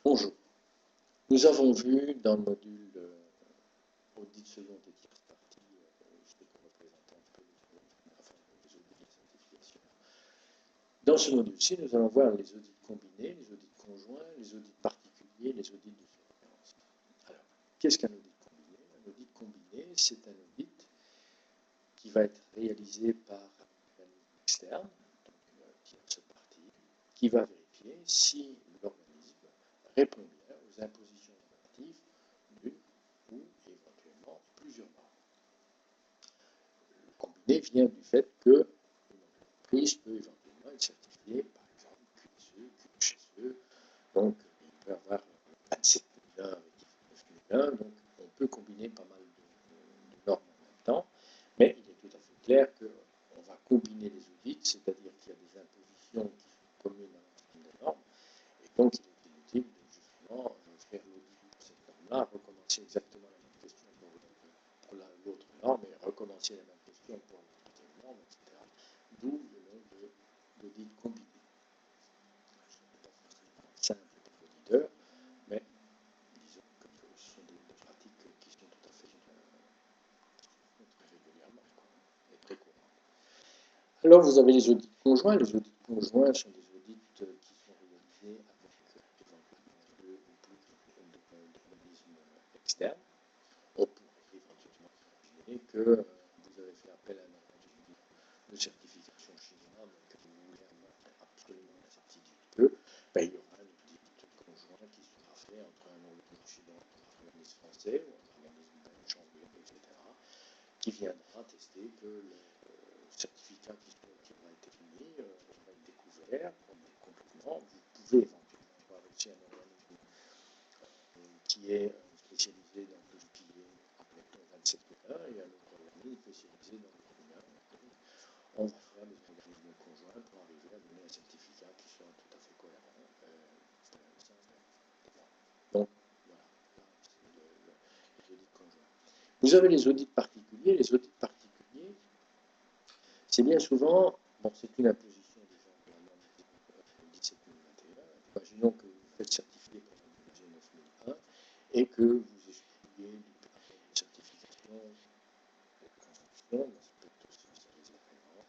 Bonjour. Nous avons vu dans le module audit seconde et tierce partie ce que représente un peu les audits de certification. Dans ce module-ci, nous allons voir les audits combinés, les audits conjoints, les audits particuliers, les audits de surveillance. Alors, qu'est-ce qu'un audit combiné? Un audit combiné, c'est un audit qui va être réalisé par un organisme externe, donc tierce partie, qui va vérifier si l'organisme répond bien aux impositions normatives d'une ou éventuellement plusieurs normes. Le combiné vient du fait qu'une entreprise peut éventuellement être certifiée, par exemple, QSE, QHSE, donc il peut avoir 27001 avec 19001, donc on peut combiner pas mal de normes en même temps, mais il est tout à fait clair qu'on va combiner les audits, c'est-à-dire qu'il y a des impositions qui sont communes à l'ensemble des normes, et donc il est inutile de justement faire l'audit pour cette norme-là, recommencer exactement la même question pour l'autre norme et recommencer la même question pour la deuxième norme, etc. D'où le nom d'audit combiné. Ce n'est pas forcément simple pour l'auditeur, mais disons que ce sont des pratiques qui sont tout à fait très régulièrement et très courantes. Alors vous avez les audits conjoints. Les audits conjoints sont des audits qui sont réalisés avec éventuellement 2 ou plus d'organismes externes. On pourrait éventuellement imaginer que vous avez fait appel à un organisme de certification chinois, mais que vous voulez avoir absolument la certitude que, il y aura un audit conjoint qui sera fait entre un organisme chinois, un organisme français, ou un organisme belge, anglais, etc., qui viendra tester que le certificat qui aura été émis aura été découvert complètement. Vous pouvez éventuellement avoir aussi un organisme qui est spécialisé dans tout ce qui est, mettons, 27001 et un autre organisme spécialisé dans le 2001. Donc, on va faire des organismes conjoints pour arriver à donner un certificat qui soit tout à fait cohérent. Donc, voilà, c'est les audits conjoints. Vous avez les audits particuliers. Les audits particuliers, c'est bien souvent, bon, c'est une imposition déjà de la norme 17021. Imaginons que vous faites certifier pour la ISO 9001 et que vous excluez du périmètre de certification de construction, l'aspect social des agréments,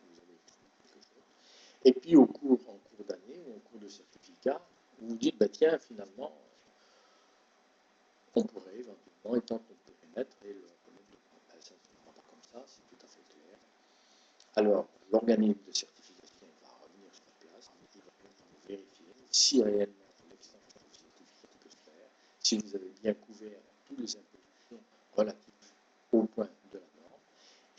vous avez exclu quelque chose. Et puis en cours d'année ou en cours de certificat, vous vous dites, tiens, finalement, on pourrait éventuellement étendre notre périmètre et le remettre de ça ne se fera pas comme ça, c'est tout à fait clair. Alors, l'organisme de certification va revenir sur place, il va vérifier si réellement l'extension du certificat peut se faire, si vous avez bien couvert toutes les impositions relatives au point de la norme,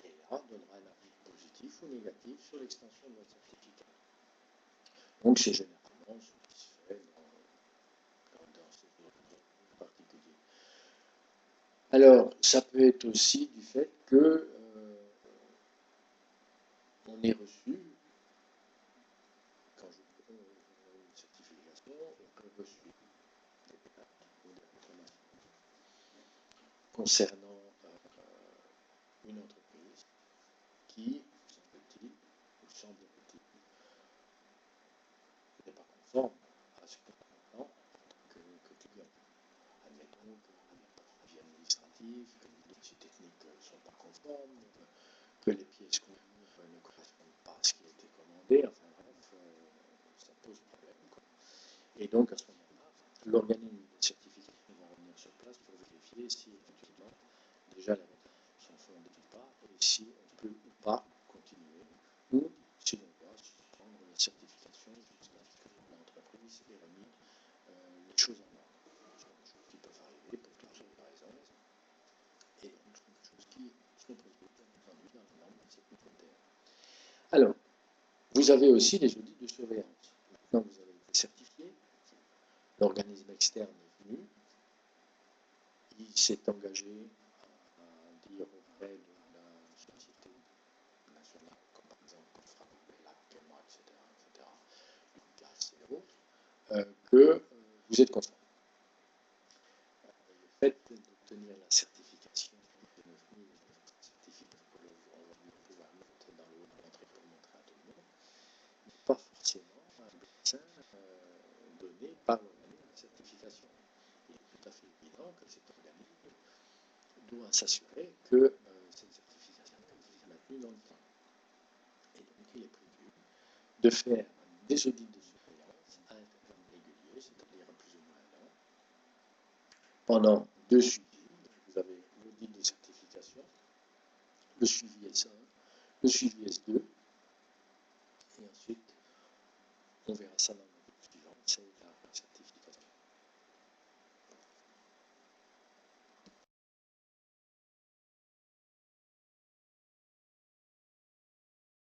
et là, donnera un avis positif ou négatif sur l'extension de votre certificat. Donc, c'est généralement ce qui se fait dans ces audits particuliers. Alors, ça peut être aussi du fait que on est reçu, quand je prends une certification, on peut reçu des plaintes ou des réclamations concernant une entreprise qui, semble-t-il, n'est pas conforme à ce qu'on attend en tant que client. Admettons qu'il n'y a pas de avis administratif, que les dossiers techniques ne sont pas conformes, que les pièces qu'on livre ne correspondent pas à ce qui a été commandé, enfin bref, ça pose problème. Et donc à ce moment-là, l'organisme de certification va revenir sur place pour vérifier si effectivement déjà les résultats sont fondés ou pas, et si on peut ou pas continuer, ou si on doit suspendre la certification jusqu'à ce que l'entreprise ait remis les choses en ordre. Ce sont des choses qui peuvent arriver pour toutes sortes de raisons, et donc ce sont des choses qui sont prévues, bien entendu, dans la norme 27021. Alors, vous avez aussi les audits de surveillance. Maintenant, vous avez été certifié, l'organisme externe est venu, il s'est engagé à dire auprès de la société nationale, comme par exemple Frappelac, Kéma, etc., Lucas et autres, que vous êtes conforme. Le fait d'obtenir la certification de 9000 certificats que l'on va pouvoir mettre dans le haut de l'entrée pour montrer à tout le monde, n'est pas forcément un dessin donné par l'organisme doit s'assurer que cette certification est maintenue dans le temps. Et donc, il est prévu de faire des audits de surveillance à intervalles réguliers, c'est-à-dire à plus ou moins un an, pendant 2 suivis. Vous avez l'audit de certification, le suivi S1, le suivi S2, et ensuite, on verra ça dans le module suivant, c'est la certification.